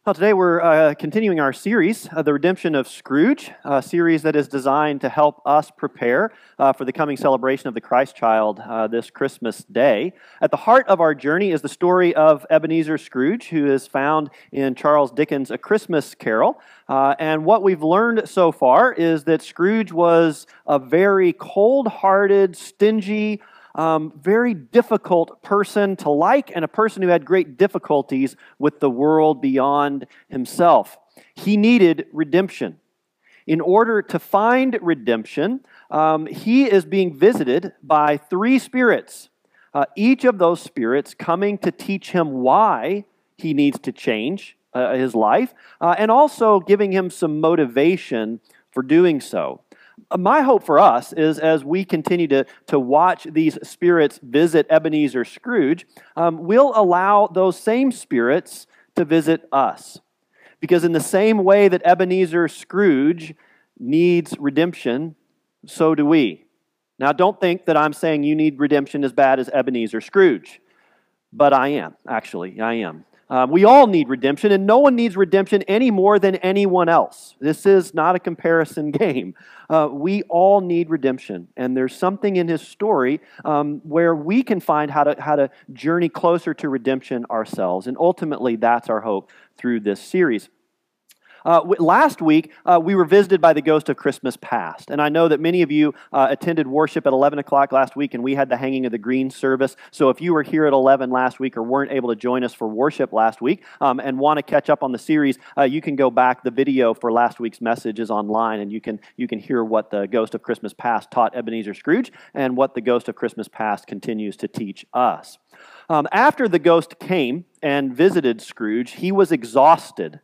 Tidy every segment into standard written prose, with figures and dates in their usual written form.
Well, today we're continuing our series, The Redemption of Scrooge, a series that is designed to help us prepare for the coming celebration of the Christ child this Christmas day. At the heart of our journey is the story of Ebenezer Scrooge, who is found in Charles Dickens' A Christmas Carol. And what we've learned so far is that Scrooge was a very cold-hearted, stingy, very difficult person to like, and a person who had great difficulties with the world beyond himself. He needed redemption. In order to find redemption, he is being visited by three spirits, each of those spirits coming to teach him why he needs to change his life, and also giving him some motivation for doing so. My hope for us is as we continue to watch these spirits visit Ebenezer Scrooge, we'll allow those same spirits to visit us. Because in the same way that Ebenezer Scrooge needs redemption, so do we. Now, don't think that I'm saying you need redemption as bad as Ebenezer Scrooge, but I am, actually, I am. We all need redemption, and no one needs redemption any more than anyone else. This is not a comparison game. We all need redemption, and there's something in his story where we can find how to journey closer to redemption ourselves, and ultimately that's our hope through this series. Last week, we were visited by the ghost of Christmas past. And I know that many of you attended worship at 11 o'clock last week, and we had the hanging of the green service. So if you were here at 11 last week or weren't able to join us for worship last week and want to catch up on the series, you can go back. The video for last week's message is online, and you can hear what the ghost of Christmas past taught Ebenezer Scrooge and what the ghost of Christmas past continues to teach us. After the ghost came and visited Scrooge, he was exhausted.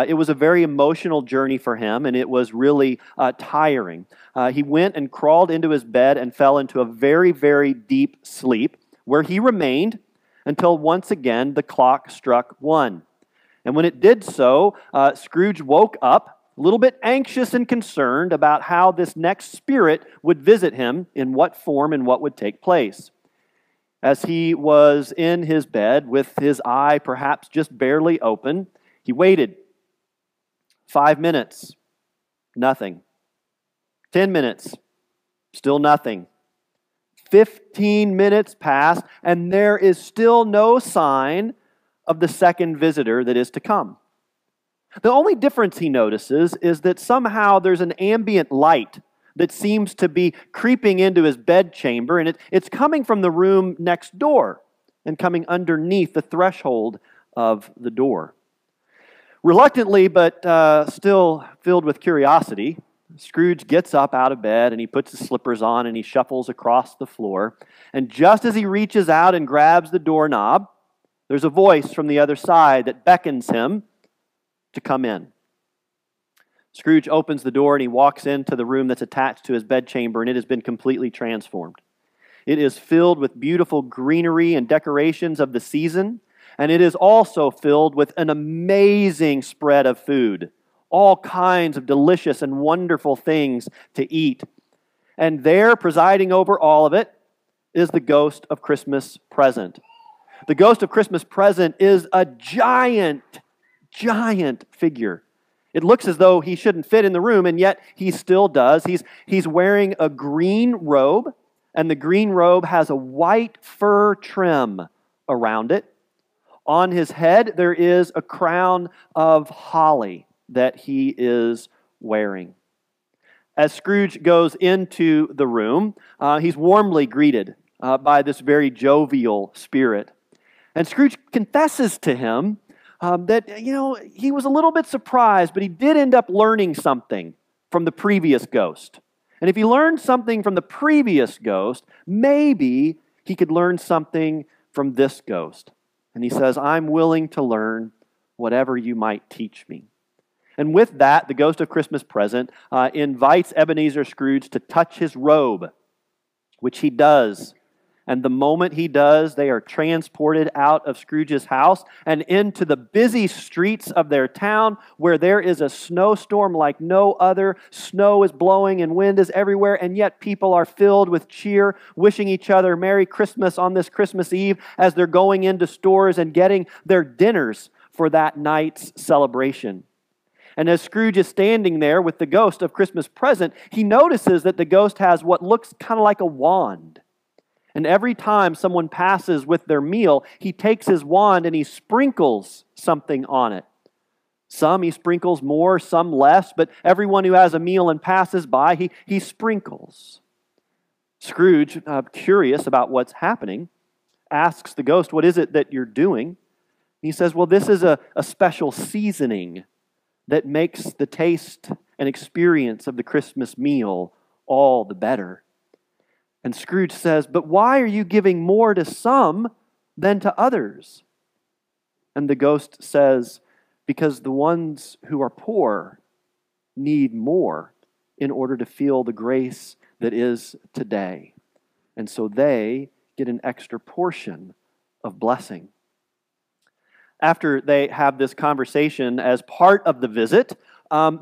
It was a very emotional journey for him, and it was really tiring. He went and crawled into his bed and fell into a very, very deep sleep, where he remained until once again the clock struck 1. And when it did so, Scrooge woke up, a little bit anxious and concerned about how this next spirit would visit him, in what form and what would take place. As he was in his bed, with his eye perhaps just barely open, he waited. 5 minutes, nothing. 10 minutes, still nothing. 15 minutes passed, and there is still no sign of the second visitor that is to come. The only difference he notices is that somehow there's an ambient light that seems to be creeping into his bedchamber, and it's coming from the room next door and coming underneath the threshold of the door. Reluctantly, but still filled with curiosity, Scrooge gets up out of bed and he puts his slippers on and he shuffles across the floor. And just as he reaches out and grabs the doorknob, there's a voice from the other side that beckons him to come in. Scrooge opens the door and he walks into the room that's attached to his bedchamber, and it has been completely transformed. It is filled with beautiful greenery and decorations of the season. And it is also filled with an amazing spread of food, all kinds of delicious and wonderful things to eat. And there, presiding over all of it, is the ghost of Christmas present. The ghost of Christmas present is a giant figure. It looks as though he shouldn't fit in the room, and yet he still does. He's wearing a green robe, and the green robe has a white fur trim around it. On his head, there is a crown of holly that he is wearing. As Scrooge goes into the room, he's warmly greeted by this very jovial spirit. And Scrooge confesses to him that, he was a little bit surprised, but he did end up learning something from the previous ghost. And if he learned something from the previous ghost, maybe he could learn something from this ghost. And he says, I'm willing to learn whatever you might teach me. And with that, the ghost of Christmas present invites Ebenezer Scrooge to touch his robe, which he does. And the moment he does, they are transported out of Scrooge's house and into the busy streets of their town, where there is a snowstorm like no other. Snow is blowing and wind is everywhere, and yet people are filled with cheer, wishing each other Merry Christmas on this Christmas Eve as they're going into stores and getting their dinners for that night's celebration. And as Scrooge is standing there with the ghost of Christmas present, he notices that the ghost has what looks kind of like a wand. And every time someone passes with their meal, he takes his wand and he sprinkles something on it. Some he sprinkles more, some less, but everyone who has a meal and passes by, he sprinkles. Scrooge, curious about what's happening, asks the ghost, "What is it that you're doing?" He says, "Well, this is a special seasoning that makes the taste and experience of the Christmas meal all the better." And Scrooge says, "But why are you giving more to some than to others?" And the ghost says, "Because the ones who are poor need more in order to feel the grace that is today. And so they get an extra portion of blessing." After they have this conversation, as part of the visit,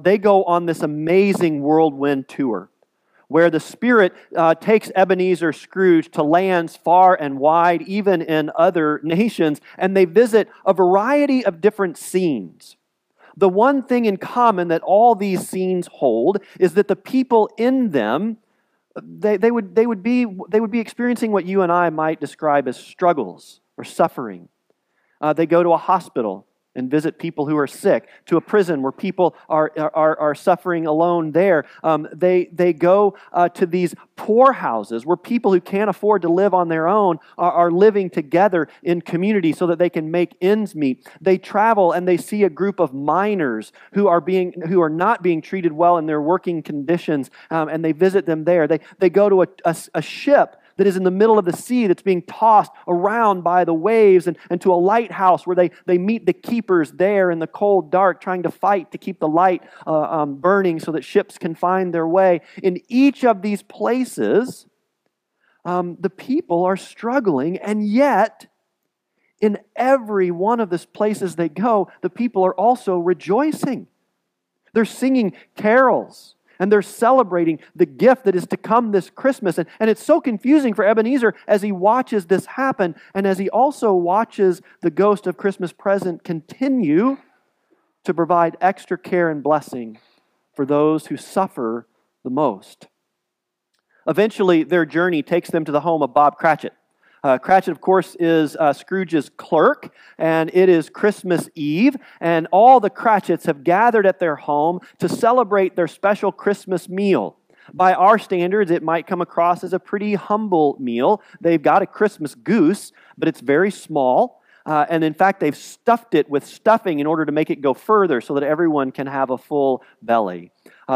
they go on this amazing whirlwind tour, where the Spirit takes Ebenezer Scrooge to lands far and wide, even in other nations, and they visit a variety of different scenes. The one thing in common that all these scenes hold is that the people in them, they would be experiencing what you and I might describe as struggles or suffering. They go to a hospital and visit people who are sick, to a prison where people are suffering alone there. They go to these poorhouses where people who can't afford to live on their own are living together in community so that they can make ends meet. They travel and they see a group of miners who are not being treated well in their working conditions, and they visit them there. They go to a ship that is in the middle of the sea that's being tossed around by the waves, and to a lighthouse where they meet the keepers there in the cold dark trying to fight to keep the light burning so that ships can find their way. In each of these places, the people are struggling, and yet in every one of these places they go, the people are also rejoicing. They're singing carols. And they're celebrating the gift that is to come this Christmas. And it's so confusing for Ebenezer as he watches this happen, and as he also watches the ghost of Christmas present continue to provide extra care and blessing for those who suffer the most. Eventually, their journey takes them to the home of Bob Cratchit. Cratchit, of course, is Scrooge's clerk, and it is Christmas Eve, and all the Cratchits have gathered at their home to celebrate their special Christmas meal. By our standards, it might come across as a pretty humble meal. They've got a Christmas goose, but it's very small, and in fact, they've stuffed it with stuffing in order to make it go further so that everyone can have a full belly.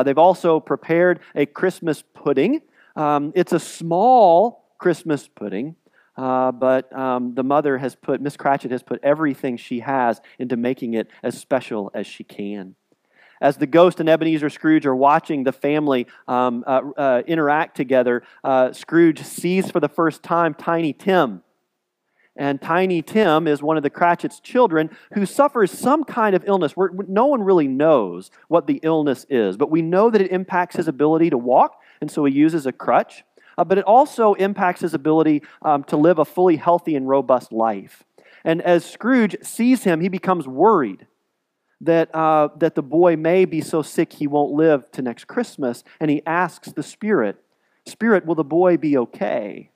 They've also prepared a Christmas pudding. It's a small Christmas pudding, but the mother Miss Cratchit has put everything she has into making it as special as she can. As the ghost and Ebenezer Scrooge are watching the family interact together, Scrooge sees for the first time Tiny Tim. And Tiny Tim is one of the Cratchit's children who suffers some kind of illness where no one really knows what the illness is, but we know that it impacts his ability to walk, and so he uses a crutch. But it also impacts his ability to live a fully healthy and robust life. And as Scrooge sees him, he becomes worried that the boy may be so sick he won't live to next Christmas. And he asks the Spirit, "Spirit, will the boy be okay?"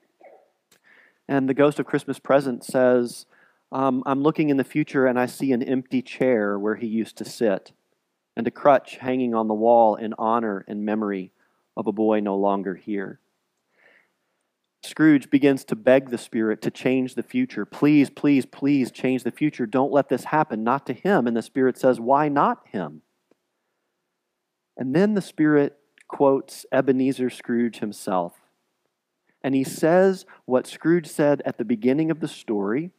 And the ghost of Christmas present says, "I'm looking in the future and I see an empty chair where he used to sit, and a crutch hanging on the wall in honor and memory of a boy no longer here." Scrooge begins to beg the Spirit to change the future. "Please, please, please change the future. Don't let this happen, not to him." And the Spirit says, "Why not him?" And then the Spirit quotes Ebenezer Scrooge himself. And he says what Scrooge said at the beginning of the story,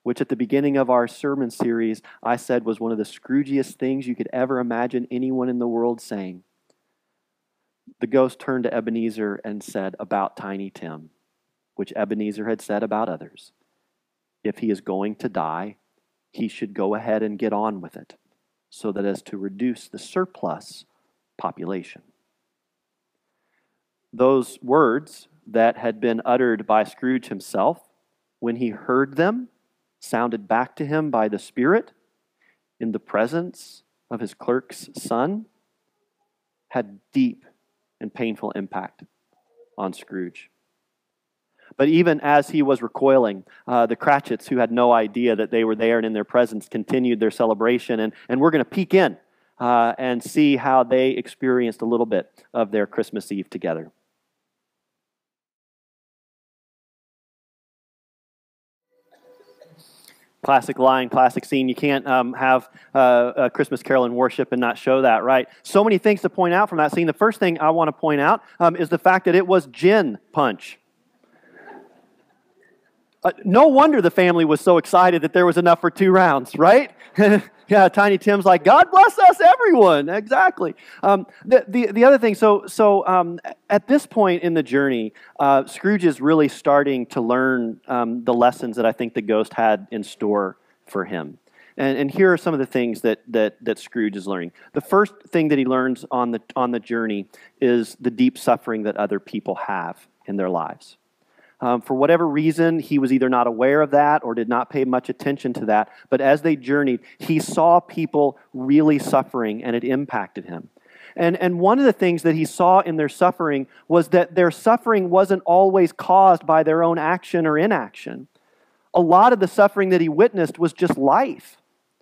which at the beginning of our sermon series I said was one of the Scroogiest things you could ever imagine anyone in the world saying. The ghost turned to Ebenezer and said about Tiny Tim, which Ebenezer had said about others, if he is going to die, he should go ahead and get on with it, so that as to reduce the surplus population. Those words that had been uttered by Scrooge himself, when he heard them, sounded back to him by the Spirit, in the presence of his clerk's son had deep and painful impact on Scrooge. But even as he was recoiling, the Cratchits, who had no idea that they were there and in their presence, continued their celebration. And we're going to peek in and see how they experienced a little bit of their Christmas Eve together. Classic line, classic scene. You can't have a Christmas Carol and worship and not show that, right? So many things to point out from that scene. The first thing I want to point out is the fact that it was gin punch. No wonder the family was so excited that there was enough for 2 rounds, right? Yeah, Tiny Tim's like, God bless us, everyone. Exactly. The other thing, so at this point in the journey, Scrooge is really starting to learn the lessons that I think the ghost had in store for him. And here are some of the things that Scrooge is learning. The first thing that he learns on the journey is the deep suffering that other people have in their lives. For whatever reason, he was either not aware of that or did not pay much attention to that. But as they journeyed, he saw people really suffering, and it impacted him. And one of the things that he saw in their suffering was that their suffering wasn't always caused by their own action or inaction. A lot of the suffering that he witnessed was just life.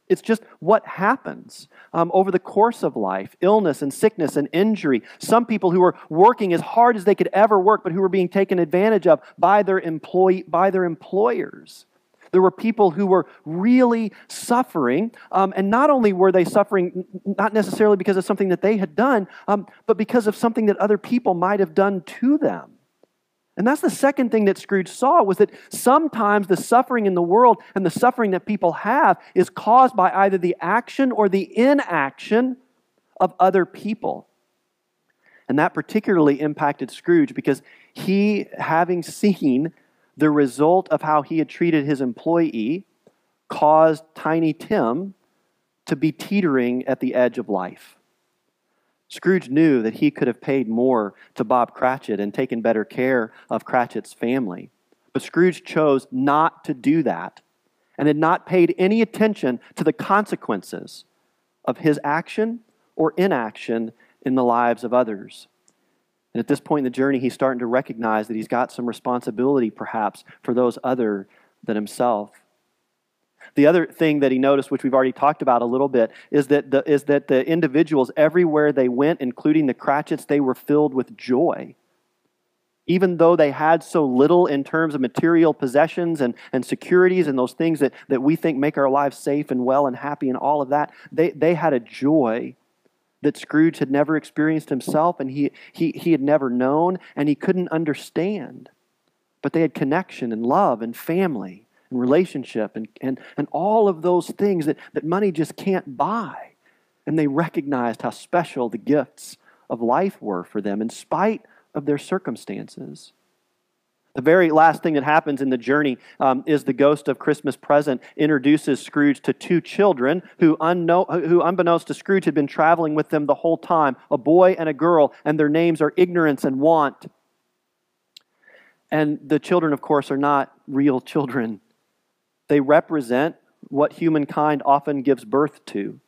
It's just what happens over the course of life, illness and sickness and injury. Some people who were working as hard as they could ever work, but who were being taken advantage of by their employers. There were people who were really suffering, and not only were they suffering, not necessarily because of something that they had done, but because of something that other people might have done to them. And that's the second thing that Scrooge saw, was that sometimes the suffering in the world and the suffering that people have is caused by either the action or the inaction of other people. And that particularly impacted Scrooge because he, having seen the result of how he had treated his employee, caused Tiny Tim to be teetering at the edge of life. Scrooge knew that he could have paid more to Bob Cratchit and taken better care of Cratchit's family. But Scrooge chose not to do that and had not paid any attention to the consequences of his action or inaction in the lives of others. And at this point in the journey, he's starting to recognize that he's got some responsibility, perhaps, for those other than himself. The other thing that he noticed, which we've already talked about a little bit, is that the individuals, everywhere they went, including the Cratchits, they were filled with joy. Even though they had so little in terms of material possessions and securities and those things that we think make our lives safe and well and happy and all of that, they had a joy that Scrooge had never experienced himself, and he had never known, and he couldn't understand. But they had connection and love and family and relationship and all of those things that money just can't buy. And they recognized how special the gifts of life were for them in spite of their circumstances. The very last thing that happens in the journey is the ghost of Christmas Present introduces Scrooge to 2 children who unbeknownst to Scrooge had been traveling with them the whole time, a boy and a girl, and their names are Ignorance and Want. And the children, of course, are not real children. They represent what humankind often gives birth to.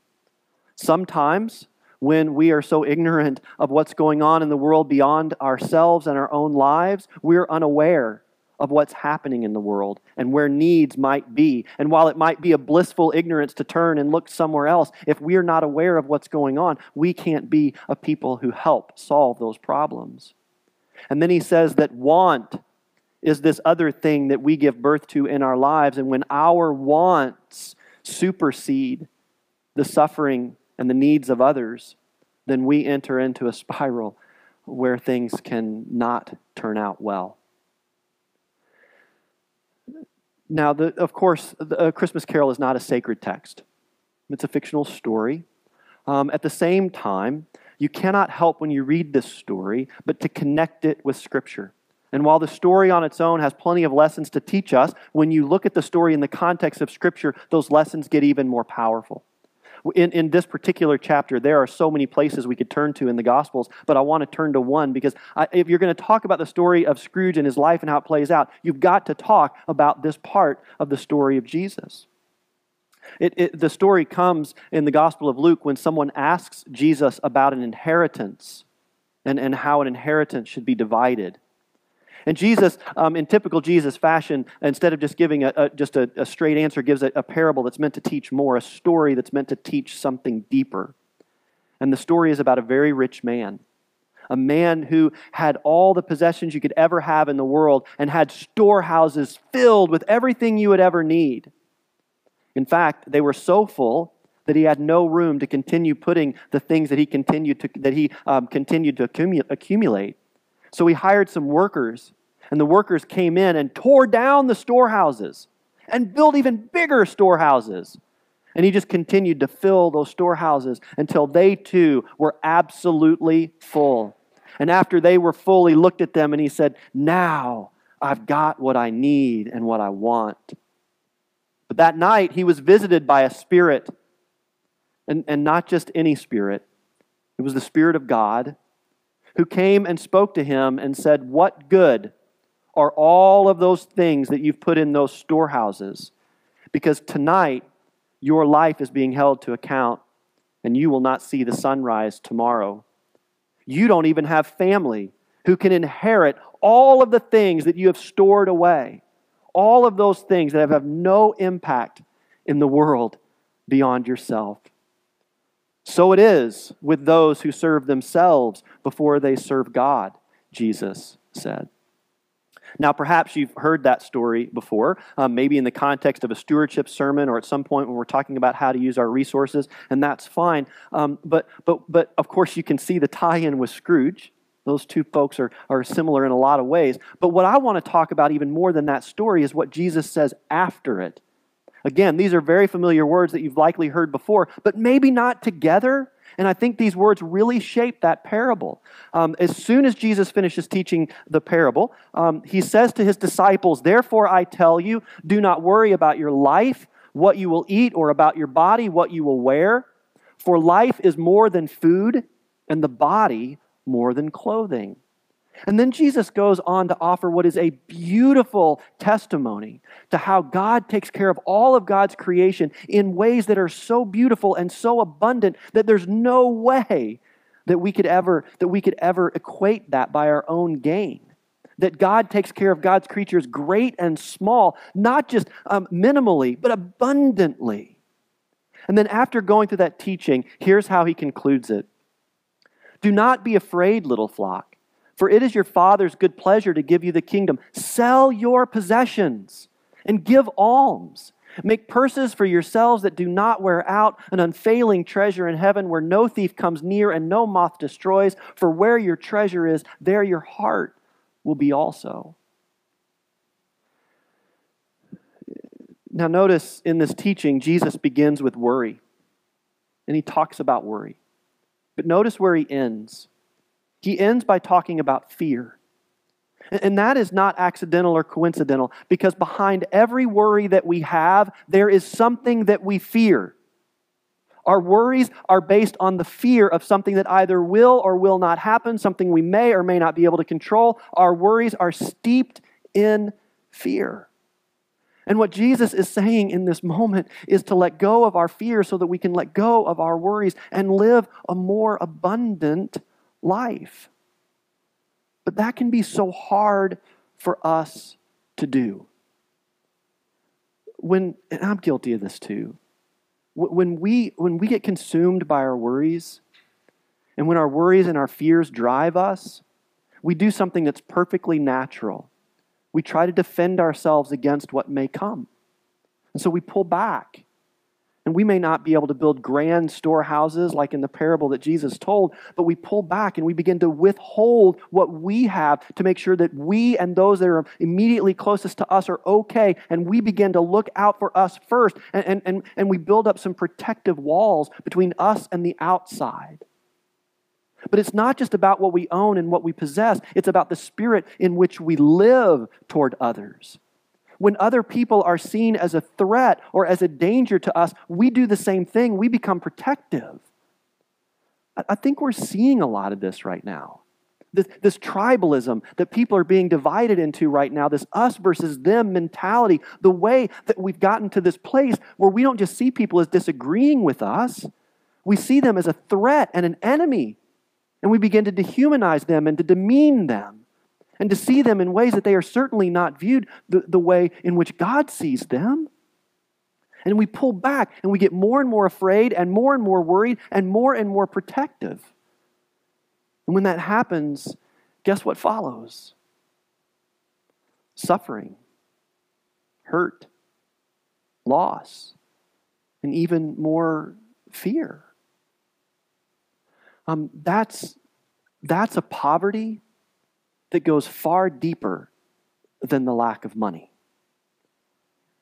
Sometimes, when we are so ignorant of what's going on in the world beyond ourselves and our own lives, we're unaware of what's happening in the world and where needs might be. And while it might be a blissful ignorance to turn and look somewhere else, if we're not aware of what's going on, we can't be a people who help solve those problems. And then he says that want is this other thing that we give birth to in our lives. And when our wants supersede the suffering and the needs of others, then we enter into a spiral where things can not turn out well. Now, of course, A Christmas Carol is not a sacred text. It's a fictional story. At the same time, you cannot help when you read this story but to connect it with Scripture. And while the story on its own has plenty of lessons to teach us, when you look at the story in the context of Scripture, those lessons get even more powerful. In this particular chapter, there are so many places we could turn to in the Gospels, but I want to turn to one because if you're going to talk about the story of Scrooge and his life and how it plays out, you've got to talk about this part of the story of Jesus. The story comes in the Gospel of Luke when someone asks Jesus about an inheritance and how an inheritance should be divided. And Jesus, in typical Jesus fashion, instead of just giving a straight answer, gives a parable that's meant to teach more, a story that's meant to teach something deeper. And the story is about a very rich man, a man who had all the possessions you could ever have in the world and had storehouses filled with everything you would ever need. In fact, they were so full that he had no room to continue putting the things that he continued to accumulate. So he hired some workers, and the workers came in and tore down the storehouses and built even bigger storehouses. And he just continued to fill those storehouses until they too were absolutely full. And after they were full, he looked at them and he said, "Now I've got what I need and what I want." But that night he was visited by a spirit, and not just any spirit. It was the Spirit of God, who came and spoke to him and said, "What good are all of those things that you've put in those storehouses? Because tonight your life is being held to account, and you will not see the sunrise tomorrow. You don't even have family who can inherit all of the things that you have stored away, all of those things that have no impact in the world beyond yourself." So it is with those who serve themselves before they serve God, Jesus said. Now, perhaps you've heard that story before, maybe in the context of a stewardship sermon or at some point when we're talking about how to use our resources, and that's fine. But of course, you can see the tie-in with Scrooge. Those two folks are similar in a lot of ways. But what I want to talk about even more than that story is what Jesus says after it. Again, these are very familiar words that you've likely heard before, but maybe not together. And I think these words really shape that parable. As soon as Jesus finishes teaching the parable, he says to his disciples, "Therefore I tell you, do not worry about your life, what you will eat, or about your body, what you will wear. For life is more than food, and the body more than clothing." And then Jesus goes on to offer what is a beautiful testimony to how God takes care of all of God's creation in ways that are so beautiful and so abundant that there's no way that we could ever equate that by our own gain. That God takes care of God's creatures great and small, not just minimally, but abundantly. And then after going through that teaching, here's how he concludes it. "Do not be afraid, little flock. For it is your Father's good pleasure to give you the kingdom. Sell your possessions and give alms. Make purses for yourselves that do not wear out, an unfailing treasure in heaven where no thief comes near and no moth destroys. For where your treasure is, there your heart will be also." Now notice in this teaching, Jesus begins with worry. And he talks about worry. But notice where he ends. He ends by talking about fear. And that is not accidental or coincidental, because behind every worry that we have, there is something that we fear. Our worries are based on the fear of something that either will or will not happen, something we may or may not be able to control. Our worries are steeped in fear. And what Jesus is saying in this moment is to let go of our fear so that we can let go of our worries and live a more abundant life. But that can be so hard for us to do. And I'm guilty of this too. When we get consumed by our worries, and when our worries and our fears drive us, we do something that's perfectly natural. We try to defend ourselves against what may come. And so we pull back. And we may not be able to build grand storehouses like in the parable that Jesus told, but we pull back and we begin to withhold what we have to make sure that we and those that are immediately closest to us are okay, and we begin to look out for us first, and we build up some protective walls between us and the outside. But it's not just about what we own and what we possess, it's about the spirit in which we live toward others. When other people are seen as a threat or as a danger to us, we do the same thing. We become protective. I think we're seeing a lot of this right now. This tribalism that people are being divided into right now, this us versus them mentality, the way that we've gotten to this place where we don't just see people as disagreeing with us, we see them as a threat and an enemy. And we begin to dehumanize them and to demean them and to see them in ways that they are certainly not viewed the way in which God sees them. And we pull back and we get more and more afraid and more worried and more protective. And when that happens, guess what follows? Suffering, hurt, loss, and even more fear. That's a poverty that goes far deeper than the lack of money.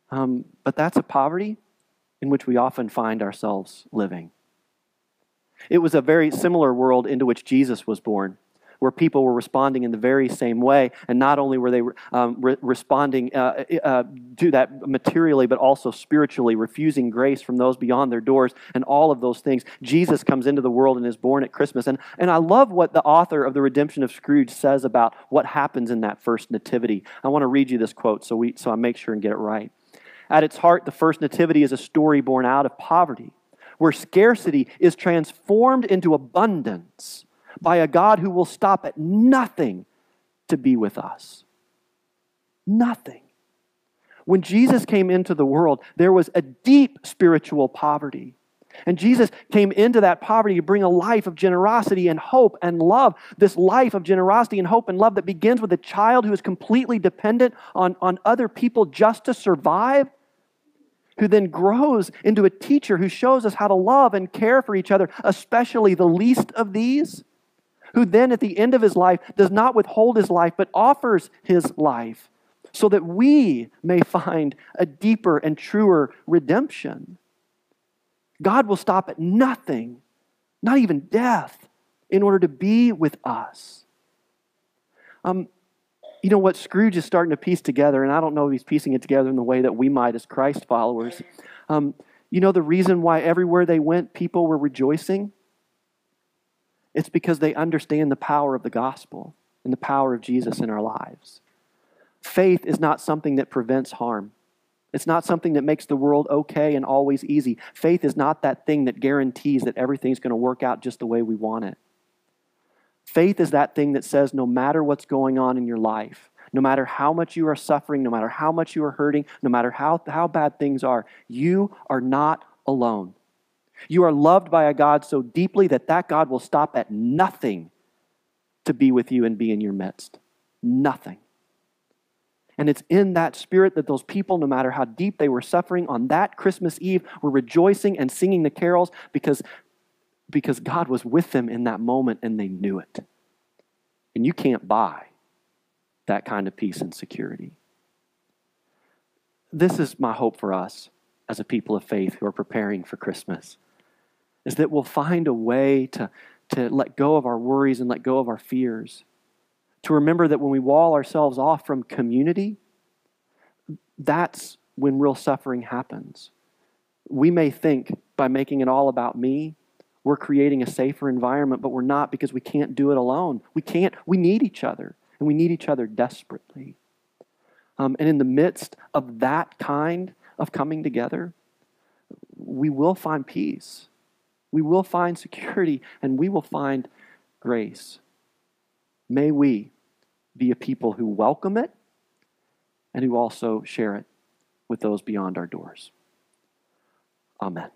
But that's a poverty in which we often find ourselves living. It was a very similar world into which Jesus was born, where people were responding in the very same way. And not only were they responding to that materially, but also spiritually, refusing grace from those beyond their doors and all of those things. Jesus comes into the world and is born at Christmas. And I love what the author of The Redemption of Scrooge says about what happens in that first nativity. I want to read you this quote so I make sure and get it right. At its heart, the first nativity is a story born out of poverty, where scarcity is transformed into abundance by a God who will stop at nothing to be with us. Nothing. When Jesus came into the world, there was a deep spiritual poverty. And Jesus came into that poverty to bring a life of generosity and hope and love. This life of generosity and hope and love that begins with a child who is completely dependent on other people just to survive, who then grows into a teacher who shows us how to love and care for each other, especially the least of these, who then at the end of his life does not withhold his life, but offers his life so that we may find a deeper and truer redemption. God will stop at nothing, not even death, in order to be with us. You know what Scrooge is starting to piece together, and I don't know if he's piecing it together in the way that we might as Christ followers. You know the reason why everywhere they went, people were rejoicing? It's because they understand the power of the gospel and the power of Jesus in our lives. Faith is not something that prevents harm. It's not something that makes the world okay and always easy. Faith is not that thing that guarantees that everything's going to work out just the way we want it. Faith is that thing that says no matter what's going on in your life, no matter how much you are suffering, no matter how much you are hurting, no matter how bad things are, you are not alone. You are loved by a God so deeply that God will stop at nothing to be with you and be in your midst. Nothing. And it's in that spirit that those people, no matter how deep they were suffering on that Christmas Eve, were rejoicing and singing the carols because God was with them in that moment and they knew it. And you can't buy that kind of peace and security. This is my hope for us as a people of faith who are preparing for Christmas, is that we'll find a way to let go of our worries and let go of our fears. To remember that when we wall ourselves off from community, that's when real suffering happens. We may think by making it all about me, we're creating a safer environment, but we're not, because we can't do it alone. We need each other, and we need each other desperately. And in the midst of that kind of coming together, we will find peace. We will find security, and we will find grace. May we be a people who welcome it and who also share it with those beyond our doors. Amen.